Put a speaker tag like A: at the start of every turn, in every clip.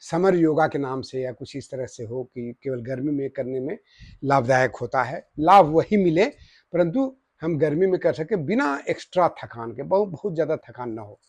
A: Summer yoga के नाम से या कुछ इस तरह से हो कि केवल गर्मी में करने में लाभदायक होता है। लाभ वही मिले परंतु हम गर्मी में कर सके बिना एक्स्ट्रा थकान के, बहुत बहुत ज़्यादा थकान ना हो।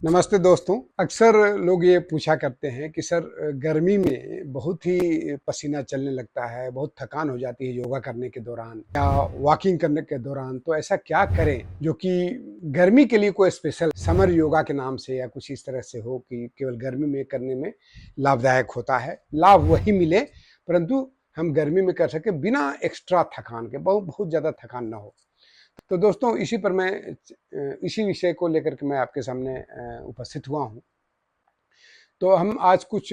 A: नमस्ते दोस्तों, अक्सर लोग ये पूछा करते हैं कि सर गर्मी में बहुत ही पसीना चलने लगता है, बहुत थकान हो जाती है योगा करने के दौरान या वॉकिंग करने के दौरान, तो ऐसा क्या करें जो कि गर्मी के लिए कोई स्पेशल समर योगा के नाम से या कुछ इस तरह से हो कि केवल गर्मी में करने में लाभदायक होता है। लाभ वही मिले परंतु हम गर्मी में कर सके बिना एक्स्ट्रा थकान के, बहुत बहुत ज़्यादा थकान ना हो। तो दोस्तों इसी विषय को लेकर के मैं आपके सामने उपस्थित हुआ हूँ। तो हम आज कुछ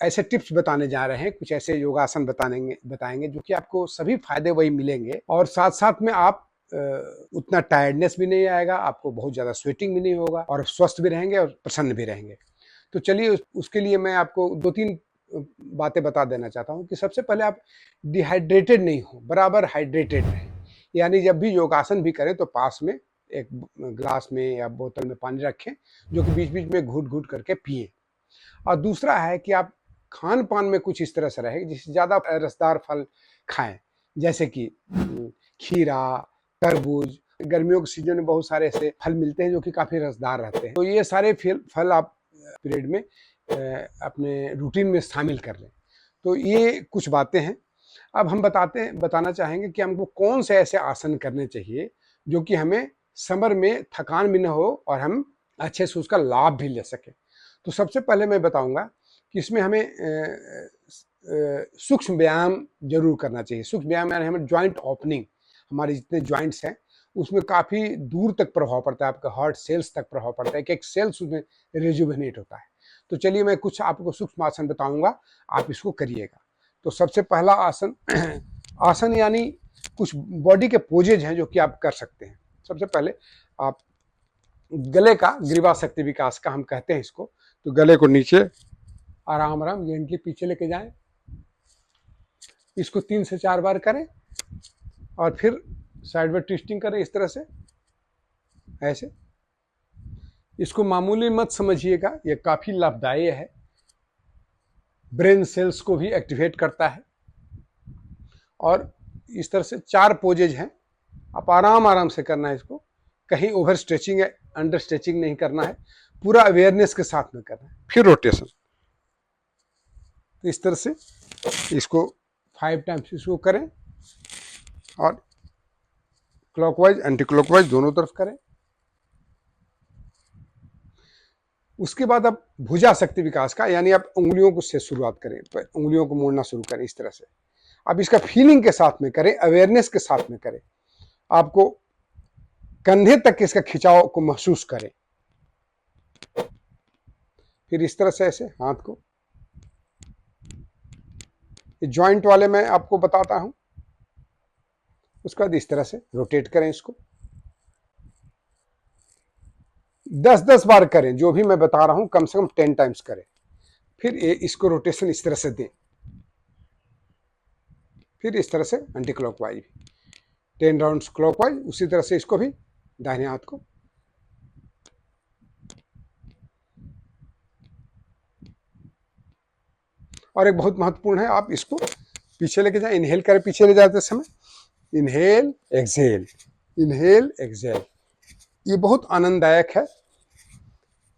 A: ऐसे टिप्स बताने जा रहे हैं, कुछ ऐसे योगासन बताएंगे जो कि आपको सभी फायदे वही मिलेंगे और साथ साथ में आप उतना टायर्डनेस भी नहीं आएगा, आपको बहुत ज़्यादा स्वेटिंग भी नहीं होगा और स्वस्थ भी रहेंगे और प्रसन्न भी रहेंगे। तो चलिए उसके लिए मैं आपको 2-3 बातें बता देना चाहता हूँ कि सबसे पहले आप डिहाइड्रेटेड नहीं हो, बराबर हाइड्रेटेड रहें। यानी जब भी योगासन भी करें तो पास में एक ग्लास में या बोतल में पानी रखें जो कि बीच बीच में घूट घूट करके पिए। और दूसरा है कि आप खान पान में कुछ इस तरह से रहे जिससे ज़्यादा रसदार फल खाएं, जैसे कि खीरा, तरबूज। गर्मियों के सीजन में बहुत सारे ऐसे फल मिलते हैं जो कि काफ़ी रसदार रहते हैं, तो ये सारे फल आप पीरियड में अपने रूटीन में शामिल कर लें। तो ये कुछ बातें हैं। अब हम बताना चाहेंगे कि हमको कौन से ऐसे आसन करने चाहिए जो कि हमें समर में थकान भी न हो और हम अच्छे से उसका लाभ भी ले सकें। तो सबसे पहले मैं बताऊंगा कि इसमें हमें सूक्ष्म व्यायाम जरूर करना चाहिए। सूक्ष्म व्यायाम यानी हमें जॉइंट ओपनिंग, हमारे जितने जॉइंट्स हैं उसमें काफ़ी दूर तक प्रभाव पड़ता है, आपका हार्ट सेल्स तक प्रभाव पड़ता है कि एक सेल्स उसमें रिजुविनेट होता है। तो चलिए मैं कुछ आपको सूक्ष्म आसन बताऊंगा, आप इसको करिएगा। तो सबसे पहला आसन यानी कुछ बॉडी के पोजेज हैं जो कि आप कर सकते हैं। सबसे पहले आप गले का ग्रीवा शक्ति विकास का हम कहते हैं इसको, तो गले को नीचे आराम आराम जेंटली पीछे लेके जाएं, इसको 3 से 4 बार करें और फिर साइडवेज ट्विस्टिंग करें इस तरह से, ऐसे। इसको मामूली मत समझिएगा, ये काफी लाभदायी है, ब्रेन सेल्स को भी एक्टिवेट करता है। और इस तरह से 4 पोजेज हैं, आप आराम आराम से करना है इसको, कहीं ओवर स्ट्रेचिंग है अंडर स्ट्रेचिंग नहीं करना है, पूरा अवेयरनेस के साथ में करना है। फिर रोटेशन, तो इस तरह से इसको 5 टाइम्स इसको करें और क्लॉकवाइज एंटी क्लॉकवाइज दोनों तरफ करें। उसके बाद आप भुजा शक्ति विकास का, यानी आप उंगलियों को से शुरुआत करें, उंगलियों को मोड़ना शुरू करें इस तरह से। आप इसका फीलिंग के साथ में करें, अवेयरनेस के साथ में करें, आपको कंधे तक इसका खिंचाव को महसूस करें। फिर इस तरह से ऐसे हाथ को, जॉइंट वाले मैं आपको बताता हूं, उसके बाद इस तरह से रोटेट करें इसको 10-10 बार करें, जो भी मैं बता रहा हूं कम से कम 10 टाइम्स करें। फिर इसको रोटेशन इस तरह से दें, फिर इस तरह से एंटी क्लॉकवाइज भी 10 राउंड्स क्लॉकवाइज, उसी तरह से इसको भी दाहिने हाथ को। और एक बहुत महत्वपूर्ण है, आप इसको पीछे लेके जाए, इनहेल करें पीछे ले जाते समय, इनहेल एक्सहेल, इनहेल एक्सहेल। ये बहुत आनंददायक है।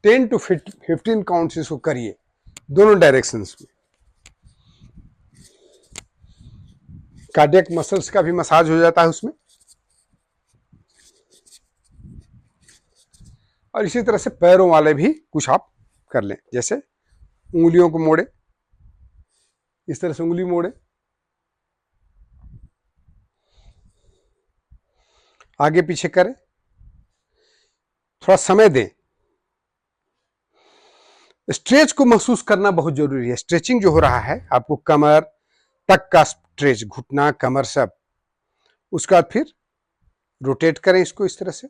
A: 10 to 15 काउंट्स इसको करिए दोनों डायरेक्शंस में। कार्डियक मसल्स का भी मसाज हो जाता है उसमें। और इसी तरह से पैरों वाले भी कुछ आप कर लें, जैसे उंगलियों को मोड़े, इस तरह से उंगली मोड़े, आगे पीछे करें, थोड़ा समय दें। स्ट्रेच को महसूस करना बहुत जरूरी है। स्ट्रेचिंग जो हो रहा है आपको कमर तक का स्ट्रेच, घुटना कमर सब, उसका फिर रोटेट करें इसको इस तरह से,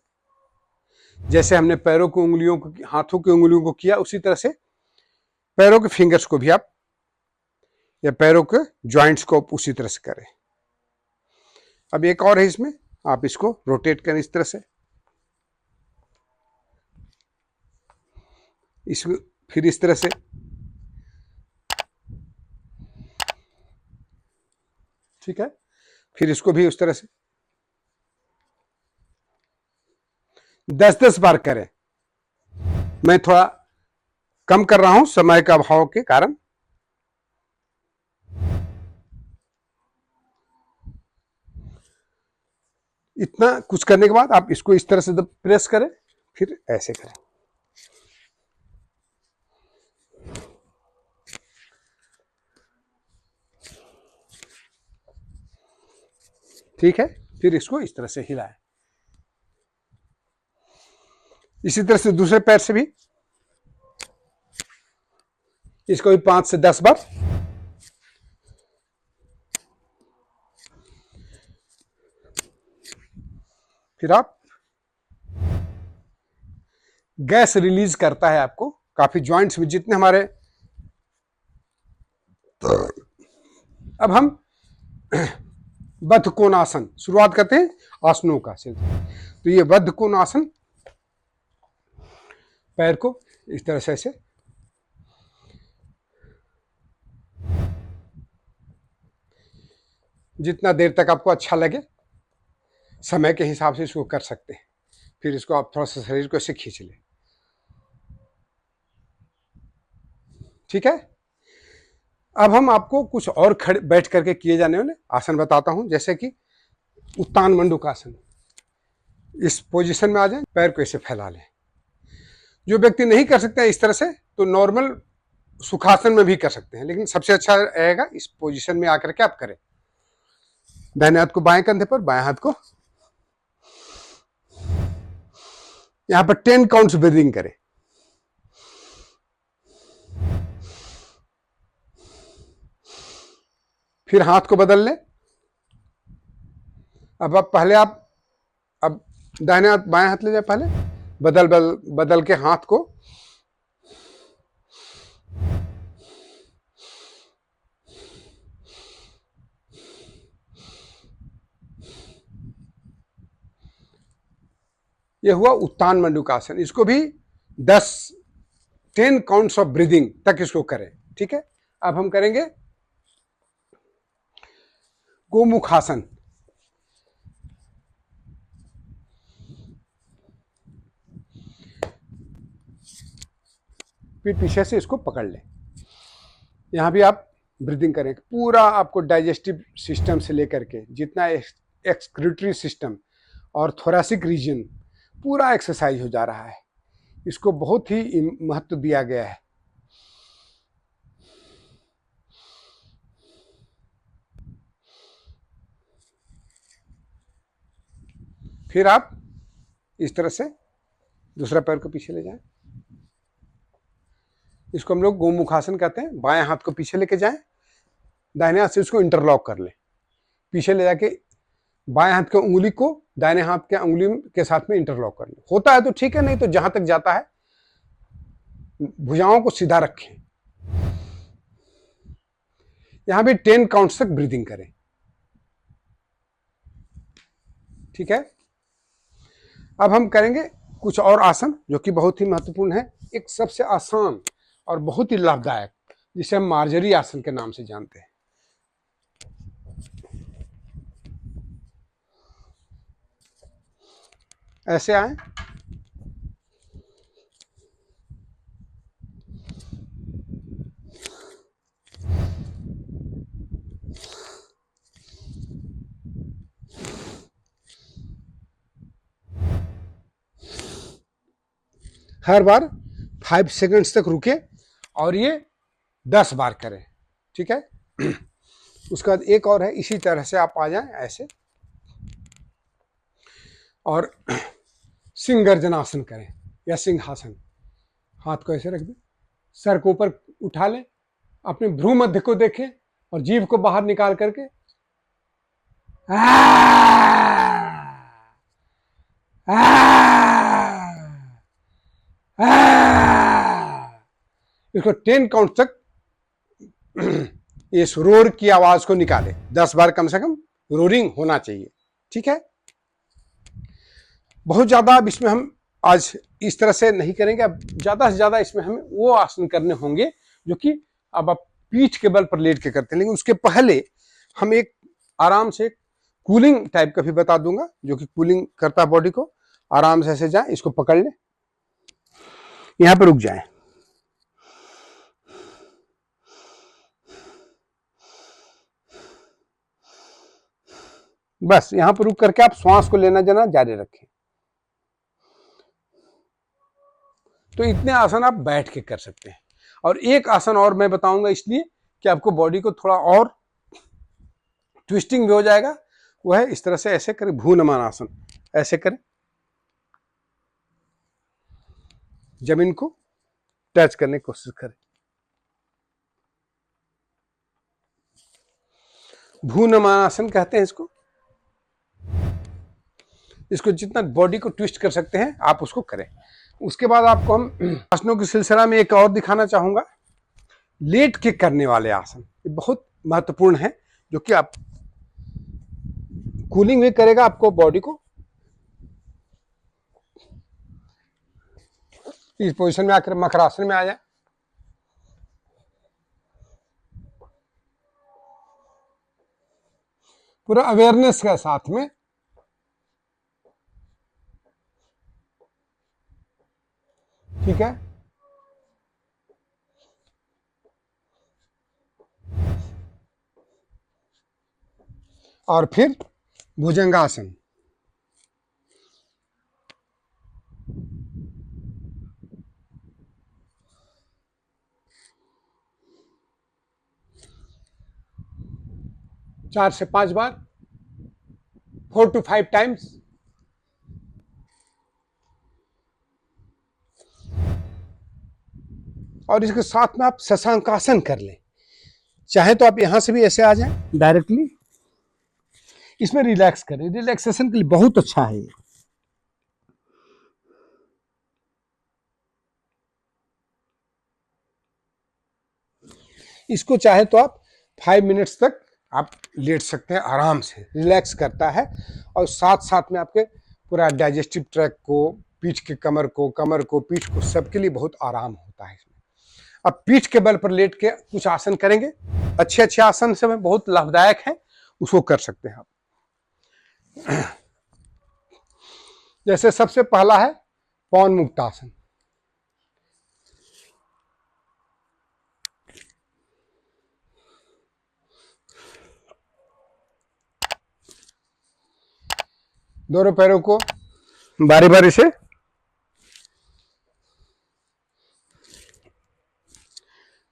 A: जैसे हमने पैरों की उंगलियों को, हाथों की उंगलियों को किया, उसी तरह से पैरों के फिंगर्स को भी आप, या पैरों के जॉइंट्स को उसी तरह से करें। अब एक और है इसमें, आप इसको रोटेट करें इस तरह से, इसको फिर इस तरह से, ठीक है, फिर इसको भी उस तरह से 10-10 बार करें। मैं थोड़ा कम कर रहा हूं समय का अभाव के कारण। इतना कुछ करने के बाद आप इसको इस तरह से प्रेस करें, फिर ऐसे करें, ठीक है, फिर इसको इस तरह से हिलाएं। इसी तरह से दूसरे पैर से भी इसको भी 5 से 10 बार। फिर आप गैस रिलीज करता है आपको काफी जॉइंट्स में जितने हमारे। अब हम बद्ध कोणासन शुरुआत करते हैं आसनों का सिलसिला। तो ये बद्ध कोणासन, पैर को इस तरह से ऐसे, जितना देर तक आपको अच्छा लगे समय के हिसाब से इसको कर सकते हैं। फिर इसको आप थोड़ा सा शरीर को ऐसे खींच लें, ठीक है। अब हम आपको कुछ और खड़े बैठ करके किए जाने वाले आसन बताता हूं, जैसे कि उत्तान मंडूकासन। इस पोजीशन में आ जाए, पैर को ऐसे फैला लें। जो व्यक्ति नहीं कर सकते हैं इस तरह से, तो नॉर्मल सुखासन में भी कर सकते हैं, लेकिन सबसे अच्छा रहेगा इस पोजीशन में आकर के आप करें। दाहिने हाथ को बाएं कंधे पर, बाएं हाथ को यहां पर 10 काउंट्स ब्रीदिंग करें। फिर हाथ को बदल लें। अब अब दाहिने हाथ बाएं हाथ ले जाए, पहले बदल के हाथ को ये हुआ उत्तान मंडूकासन। इसको भी 10 काउंट्स ऑफ ब्रीदिंग तक इसको करें, ठीक है। अब हम करेंगे गोमुखासन। फिर पीछे से इसको पकड़ लें। यहां भी आप ब्रीदिंग करें। पूरा आपको डाइजेस्टिव सिस्टम से लेकर के जितना एक्सक्रीटरी सिस्टम और थोरैसिक रीजन पूरा एक्सरसाइज हो जा रहा है। इसको बहुत ही महत्व दिया गया है। फिर आप इस तरह से दूसरा पैर को पीछे ले जाएं। इसको हम लोग गोमुखासन कहते हैं। बाएं हाथ को पीछे लेके जाएं, दाहिने हाथ से इसको इंटरलॉक कर लें। पीछे ले जाके बाएं हाथ की उंगली को दाहिने हाथ के उंगली के साथ में इंटरलॉक कर लें। होता है तो ठीक है, नहीं तो जहां तक जाता है भुजाओं को सीधा रखें। यहां भी 10 काउंट्स तक ब्रीदिंग करें, ठीक है। अब हम करेंगे कुछ और आसन जो कि बहुत ही महत्वपूर्ण है। एक सबसे आसान और बहुत ही लाभदायक, जिसे हम मार्जरी आसन के नाम से जानते हैं। ऐसे आए, हर बार 5 सेकंड्स तक रुके और ये 10 बार करें, ठीक है। उसके बाद एक और है, इसी तरह से आप आ जाएं ऐसे और सिंह करें या सिंहासन। हाथ को ऐसे रख दें, सर को ऊपर उठा लें, अपने भ्रू मध्य को देखें और जीभ को बाहर निकाल करके इसको 10 काउंट तक इस रोर की आवाज को निकाले। 10 बार कम से कम रोरिंग होना चाहिए। ठीक है। बहुत ज़्यादा अब इसमें हम आज इस तरह से नहीं करेंगे। अब ज़्यादा से ज़्यादा इसमें हमें वो आसन करने होंगे जो कि अब आप पीठ के बल पर लेट के करते हैं। लेकिन उसके पहले हम एक आराम से कूलिंग टाइप का भी बता दूंगा, जो कि कूलिंग करता है बॉडी को। आराम से ऐसे जाए, इसको पकड़ लें, यहां पर रुक जाए, बस यहां पर रुक करके आप श्वास को लेना जाना जारी रखें। तो इतने आसन आप बैठ के कर सकते हैं। और एक आसन और मैं बताऊंगा इसलिए कि आपको बॉडी को थोड़ा और ट्विस्टिंग भी हो जाएगा। वो है इस तरह से ऐसे करें, भूनमान आसन, ऐसे करें, जमीन को टच करने की कोशिश करें। भूनमान आसन कहते हैं इसको। इसको जितना बॉडी को ट्विस्ट कर सकते हैं आप उसको करें। उसके बाद आपको हम आसनों के सिलसिला में एक और दिखाना चाहूंगा, लेट के करने वाले आसन। ये बहुत महत्वपूर्ण है, जो कि आप कूलिंग भी करेगा आपको बॉडी को। इस पोजीशन में आकर मकरासन में आ जाए, पूरा अवेयरनेस के साथ में। ठीक है, और फिर भुजंगासन। चार से 5 बार, 4 to 5 टाइम्स। और इसके साथ में आप शशांकासन कर लें। चाहे तो आप यहां से भी ऐसे आ जाएं डायरेक्टली, इसमें रिलैक्स करें। रिलैक्सेशन के लिए बहुत अच्छा है ये। इसको चाहे तो आप 5 मिनट्स तक आप लेट सकते हैं, आराम से रिलैक्स करता है। और साथ साथ में आपके पूरा डाइजेस्टिव ट्रैक को, पीठ के कमर को पीठ को, सबके लिए बहुत आराम होता है इसमें। अब पीठ के बल पर लेट के कुछ आसन करेंगे, अच्छे अच्छे आसन से बहुत लाभदायक है, उसको कर सकते हैं आप। जैसे सबसे पहला है पवन मुक्त आसन। दोनों पैरों को बारी बारी से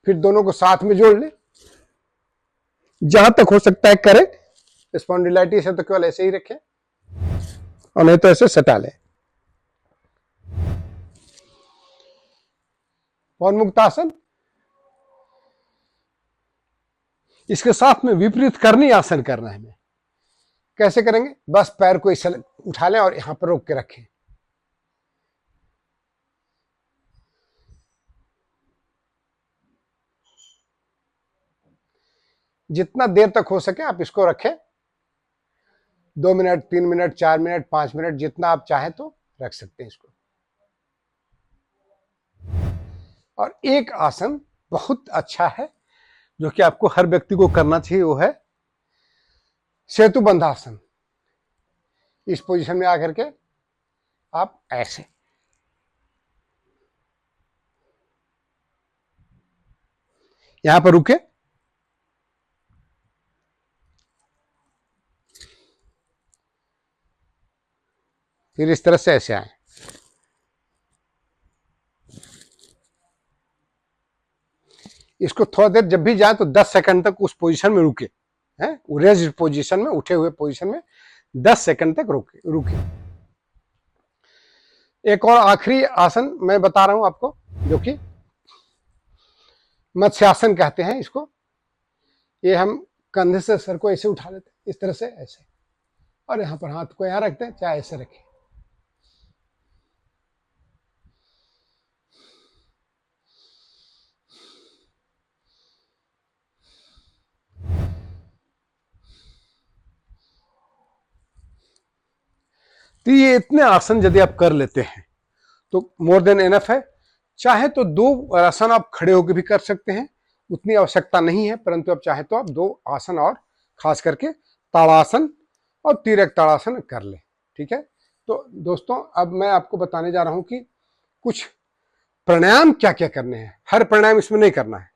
A: फिर दोनों को साथ में जोड़ ले, जहां तक हो सकता है करें। स्पॉन्डिलाइटिस है तो केवल ऐसे ही रखें, और नहीं तो ऐसे सटा लें। पवन मुक्त आसन। इसके साथ में विपरीत करनी आसन करना है हमें। कैसे करेंगे? बस पैर को इस उठा लें और यहां पर रोक के रखें। जितना देर तक हो सके आप इसको रखें, 2 मिनट, 3 मिनट, 4 मिनट, 5 मिनट, जितना आप चाहें तो रख सकते हैं इसको। और एक आसन बहुत अच्छा है जो कि आपको हर व्यक्ति को करना चाहिए, वो है सेतु बंधासन। इस पोजीशन में आकर के आप ऐसे, यहां पर रुके, फिर इस तरह से ऐसे आए। इसको थोड़ा देर जब भी जाए तो 10 सेकंड तक उस पोजीशन में रुके, हैं, रेज्ड पोजीशन में, उठे हुए पोजीशन में 10 सेकंड तक रुके रुके। एक और आखिरी आसन मैं बता रहा हूं आपको, जो कि मत्स्यासन कहते हैं इसको। ये हम कंधे से सर को ऐसे उठा लेते हैं, इस तरह से ऐसे, और यहां पर हाथ को यहां रखते हैं, चाहे ऐसे रखें। तो ये इतने आसन यदि आप कर लेते हैं तो मोर देन एनफ है। चाहे तो 2 आसन आप खड़े होकर भी कर सकते हैं, उतनी आवश्यकता नहीं है, परंतु आप चाहे तो आप 2 आसन और खास करके ताड़ासन और तिर्यक ताड़ासन कर लें। ठीक है, तो दोस्तों अब मैं आपको बताने जा रहा हूं कि कुछ प्राणायाम क्या क्या करने हैं। हर प्राणायाम इसमें नहीं करना है,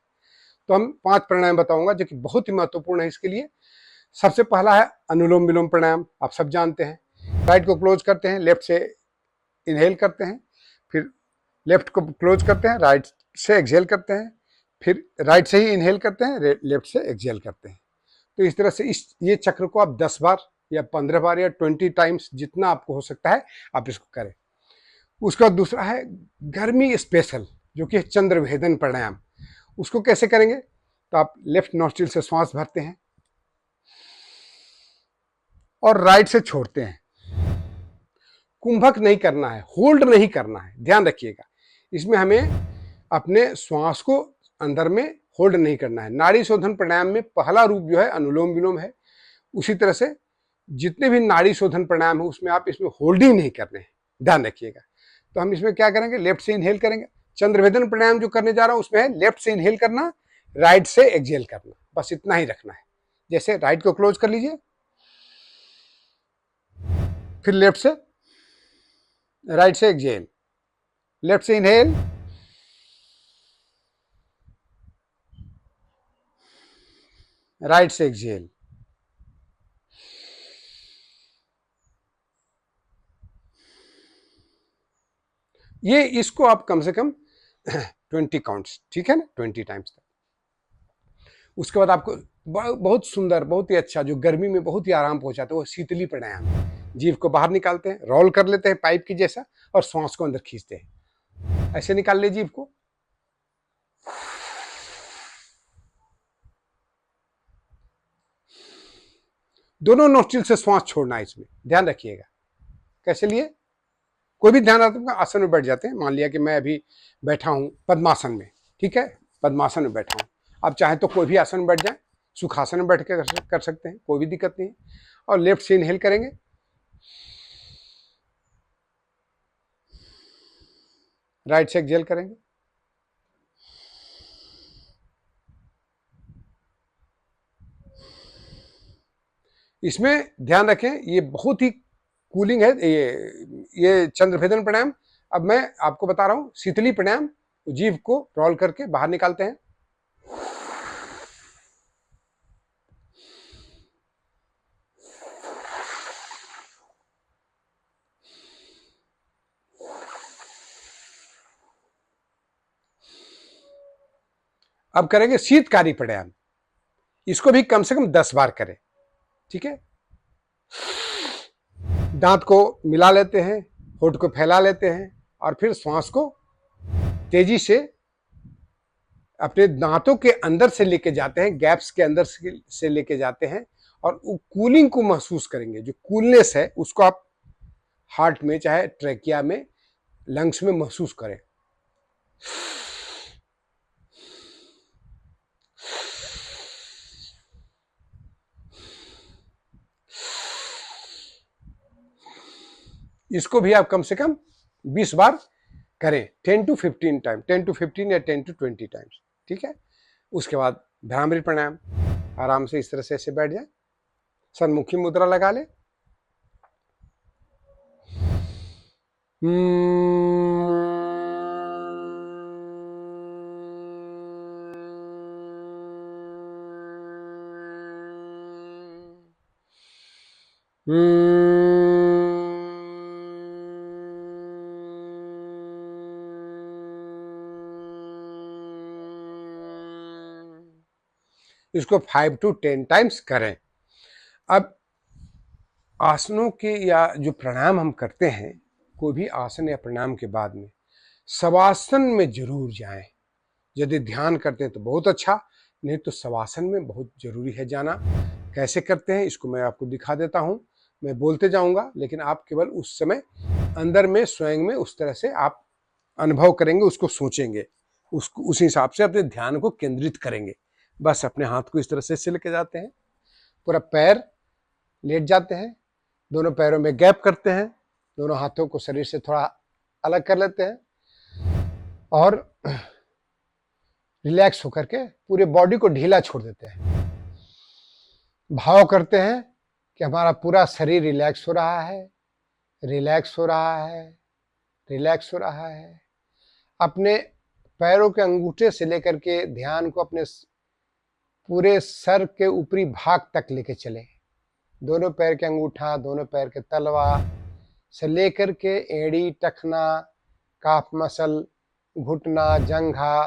A: तो हम 5 प्राणायाम बताऊंगा जो कि बहुत ही महत्वपूर्ण है इसके लिए। सबसे पहला है अनुलोम विलोम प्राणायाम, आप सब जानते हैं। राइट को क्लोज करते हैं, लेफ्ट से इनहेल करते हैं, फिर लेफ्ट को क्लोज करते हैं, राइट से एक्सहेल करते हैं, फिर राइट से ही इनहेल करते हैं, लेफ्ट से एक्सहेल करते हैं। तो इस तरह से ये चक्र को आप 10 बार या 15 बार या 20 टाइम्स जितना आपको हो सकता है आप इसको करें। उसका दूसरा है गर्मी स्पेशल, जो कि चंद्रभेदन प्राणायाम। उसको कैसे करेंगे? तो आप लेफ्ट नॉस्ट्रिल से श्वास भरते हैं और राइट से छोड़ते हैं। कुंभक नहीं करना है, होल्ड नहीं करना है, ध्यान रखिएगा। इसमें हमें अपने श्वास को अंदर में होल्ड नहीं करना है। नाड़ी शोधन प्राणायाम में पहला रूप जो है अनुलोम विलोम है। उसी तरह से जितने भी नाड़ी शोधन प्राणायाम है उसमें आप इसमें होल्डिंग नहीं करने हैं, ध्यान रखिएगा। तो हम इसमें क्या करेंगे? लेफ्ट से इनहेल करेंगे। चंद्रभेदन प्राणायाम जो करने जा रहा हूं उसमें है लेफ्ट से इनहेल करना, राइट से एक्सहेल करना, बस इतना ही रखना है। जैसे राइट को क्लोज कर लीजिए, फिर लेफ्ट से, राइट से एक्सहेल, लेफ्ट से इनहेल, राइट से एक्सहेल। ये इसको आप कम से कम 20 काउंट्स, ठीक है ना, 20 टाइम्स तक। उसके बाद आपको बहुत सुंदर, बहुत ही अच्छा, जो गर्मी में बहुत ही आराम पहुंचाता है, वो शीतली प्राणायाम। जीभ को बाहर निकालते हैं, रोल कर लेते हैं पाइप की जैसा, और श्वास को अंदर खींचते हैं। ऐसे निकाल ले जीभ को, दोनों नोस्ट्रिल से श्वास छोड़ना है। इसमें ध्यान रखिएगा। कैसे लिए? कोई भी ध्यानात्मक आसन में बैठ जाते हैं। मान लिया कि मैं अभी बैठा हूं पद्मासन में, ठीक है, पद्मासन में बैठा हूं। आप चाहे तो कोई भी आसन में बैठ जाए, सुखासन में बैठ के कर सकते हैं, कोई भी दिक्कत नहीं है। और लेफ्ट से इनहेल करेंगे, राइट से एक्सहेल करेंगे। इसमें ध्यान रखें, ये बहुत ही कूलिंग है ये चंद्रभेदन प्राणायाम। अब मैं आपको बता रहा हूं शीतली प्राणायाम। जीभ को रोल करके बाहर निकालते हैं, अब करेंगे शीतकारी प्राणायाम। इसको भी कम से कम 10 बार करें, ठीक है। दांत को मिला लेते हैं, होठ को फैला लेते हैं, और फिर श्वास को तेजी से अपने दांतों के अंदर से लेके जाते हैं, गैप्स के अंदर से लेके जाते हैं, और कूलिंग को महसूस करेंगे। जो कूलनेस है उसको आप हार्ट में, चाहे ट्रेकिया में, लंग्स में महसूस करें। इसको भी आप कम से कम 20 बार करें, 10 to 15 टाइम, 10 to 15 या 10 to 20 टाइम्स, ठीक है। उसके बाद भ्रामरी प्राणायाम, आराम से इस तरह से ऐसे बैठ जाए, सन्मुखी मुद्रा लगा ले। इसको 5 to 10 टाइम्स करें। अब आसनों के या जो प्राणायाम हम करते हैं, कोई भी आसन या प्राणायाम के बाद में शवासन में जरूर जाएं। यदि ध्यान करते हैं तो बहुत अच्छा, नहीं तो शवासन में बहुत जरूरी है जाना। कैसे करते हैं इसको मैं आपको दिखा देता हूं। मैं बोलते जाऊंगा, लेकिन आप केवल उस समय अंदर में स्वयं में उस तरह से आप अनुभव करेंगे, उसको सोचेंगे, उसको उस हिसाब से अपने ध्यान को केंद्रित करेंगे। बस अपने हाथ को इस तरह से लेके जाते हैं, पूरा पैर लेट जाते हैं, दोनों पैरों में गैप करते हैं, दोनों हाथों को शरीर से थोड़ा अलग कर लेते हैं और रिलैक्स होकर के पूरे बॉडी को ढीला छोड़ देते हैं। भाव करते हैं कि हमारा पूरा शरीर रिलैक्स हो रहा है, रिलैक्स हो रहा है, रिलैक्स हो रहा है। अपने पैरों के अंगूठे से लेकर के ध्यान को अपने पूरे सर के ऊपरी भाग तक लेके चले। दोनों पैर के अंगूठा, दोनों पैर के तलवा से लेकर के एड़ी, टखना, काफ मसल, घुटना, जंघा,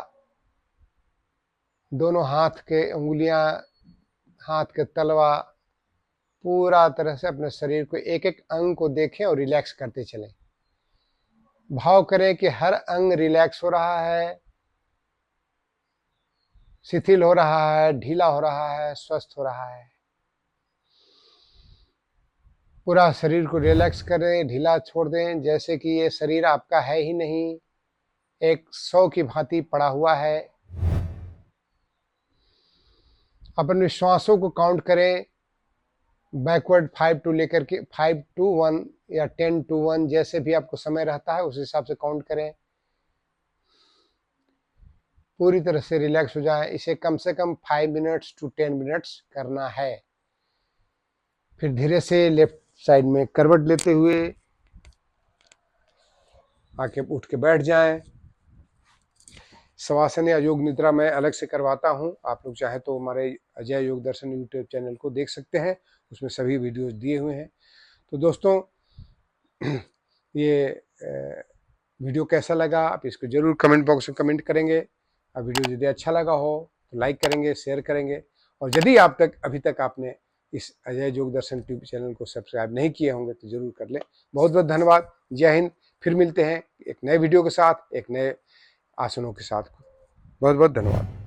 A: दोनों हाथ के उंगलियां, हाथ के तलवा, पूरा तरह से अपने शरीर को एक एक अंग को देखें और रिलैक्स करते चलें। भाव करें कि हर अंग रिलैक्स हो रहा है, शिथिल हो रहा है, ढीला हो रहा है, स्वस्थ हो रहा है। पूरा शरीर को रिलैक्स करें, ढीला छोड़ दें, जैसे कि ये शरीर आपका है ही नहीं, एक शव की भांति पड़ा हुआ है। अपने श्वासों को काउंट करें, बैकवर्ड 5 टू लेकर के 5 to 1 या 10 to 1, जैसे भी आपको समय रहता है उस हिसाब से काउंट करें। पूरी तरह से रिलैक्स हो जाए। इसे कम से कम 5 मिनट्स to 10 मिनट्स करना है। फिर धीरे से लेफ्ट साइड में करवट लेते हुए आके उठ के बैठ जाएं। शवासन या योग निद्रा मैं अलग से करवाता हूं, आप लोग चाहे तो हमारे अजय योग दर्शन यूट्यूब चैनल को देख सकते हैं, उसमें सभी वीडियोस दिए हुए हैं। तो दोस्तों ये वीडियो कैसा लगा आप इसको जरूर कमेंट बॉक्स में कमेंट करेंगे। और वीडियो यदि अच्छा लगा हो तो लाइक करेंगे, शेयर करेंगे। और यदि अभी तक आपने इस अजय योग दर्शन यूट्यूब चैनल को सब्सक्राइब नहीं किए होंगे तो जरूर कर लें। बहुत बहुत धन्यवाद। जय हिंद। फिर मिलते हैं एक नए वीडियो के साथ, एक नए आसनों के साथ। बहुत बहुत धन्यवाद।